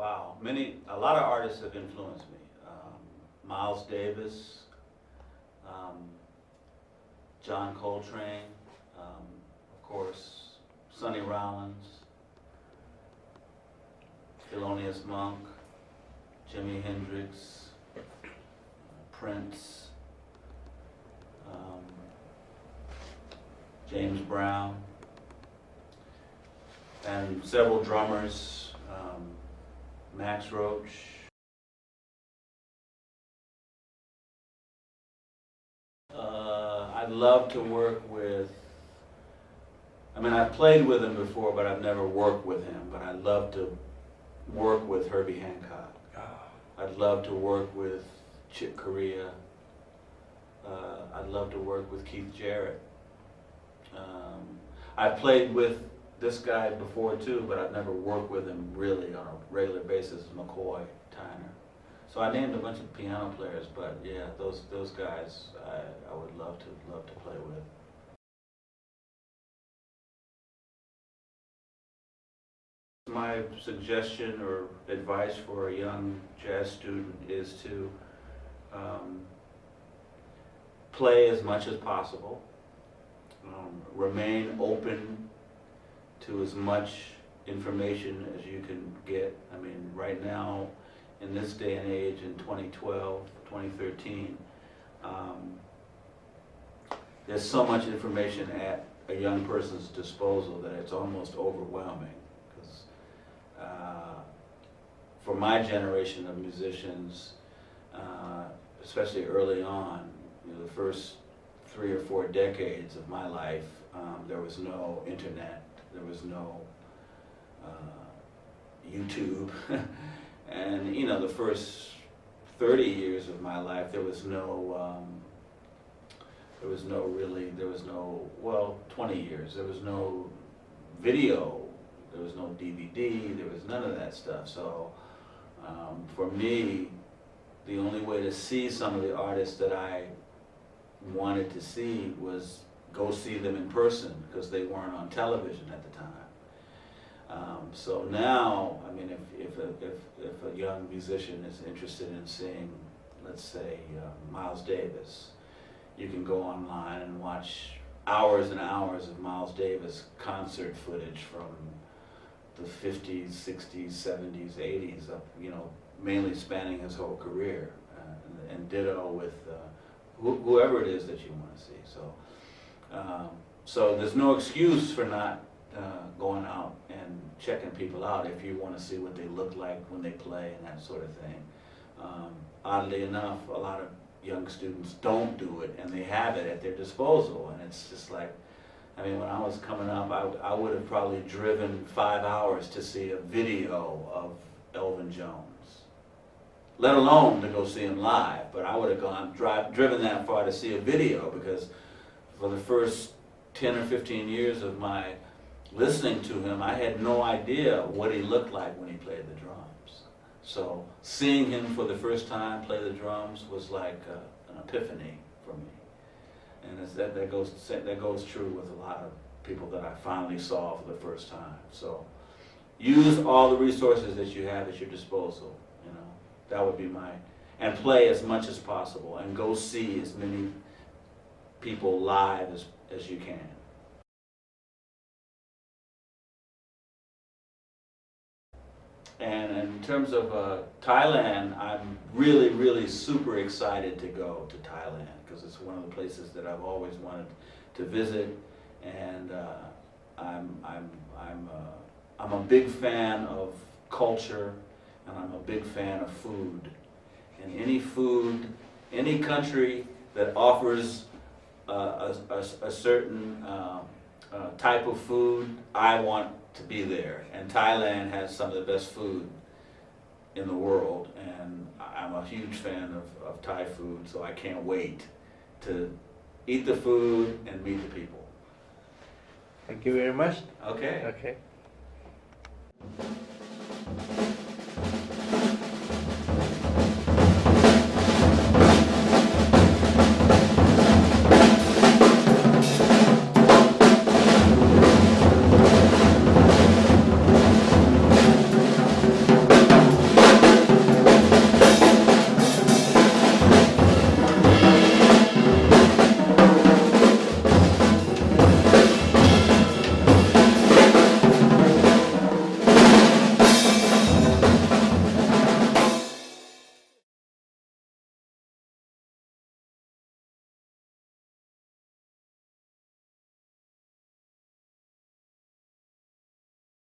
Wow, a lot of artists have influenced me. Miles Davis, John Coltrane, of course, Sonny Rollins, Thelonious Monk, Jimi Hendrix, Prince, James Brown, and several drummers, Max Roach. I'd love to work with, I've played with him before, but I've never worked with him, but I'd love to work with Herbie Hancock. I'd love to work with Chick Corea. I'd love to work with Keith Jarrett. I've played with this guy before too, but I've never worked with him really on a regular basis, McCoy Tyner. So I named a bunch of piano players, but yeah, those guys I would love to play with. My suggestion or advice for a young jazz student is to play as much as possible, remain open to as much information as you can get. Right now, in this day and age, in 2012, 2013, there's so much information at a young person's disposal that it's almost overwhelming. Because for my generation of musicians, especially early on, the first 3 or 4 decades of my life, there was no internet, there was no YouTube, and the first 30 years of my life, there was no 20 years, there was no video, there was no DVD, there was none of that stuff. So for me, the only way to see some of the artists that I wanted to see was go see them in person, because they weren't on television at the time. So now, if a young musician is interested in seeing, let's say, Miles Davis, you can go online and watch hours and hours of Miles Davis concert footage from the 50s, 60s, 70s, 80s, up, mainly spanning his whole career, and ditto with whoever it is that you want to see. So there's no excuse for not going out and checking people out if you want to see what they look like when they play and that sort of thing. Oddly enough, a lot of young students don't do it, and they have it at their disposal, and it's just like, when I was coming up, I would have probably driven 5 hours to see a video of Elvin Jones, let alone to go see him live. But I would have driven that far to see a video, because for the first 10 or 15 years of my listening to him, I had no idea what he looked like when he played the drums. So seeing him for the first time play the drums was like an epiphany for me. And that goes true with a lot of people that I finally saw for the first time. So use all the resources that you have at your disposal. That would be and play as much as possible, and go see as many people live as you can. And in terms of Thailand, I'm really, really super excited to go to Thailand, because it's one of the places that I've always wanted to visit, and I'm a big fan of culture, and I'm a big fan of food. And any country that offers a certain type of food, I want to be there. And Thailand has some of the best food in the world, and I'm a huge fan of Thai food, so I can't wait to eat the food and meet the people. Thank you very much. Okay. Okay.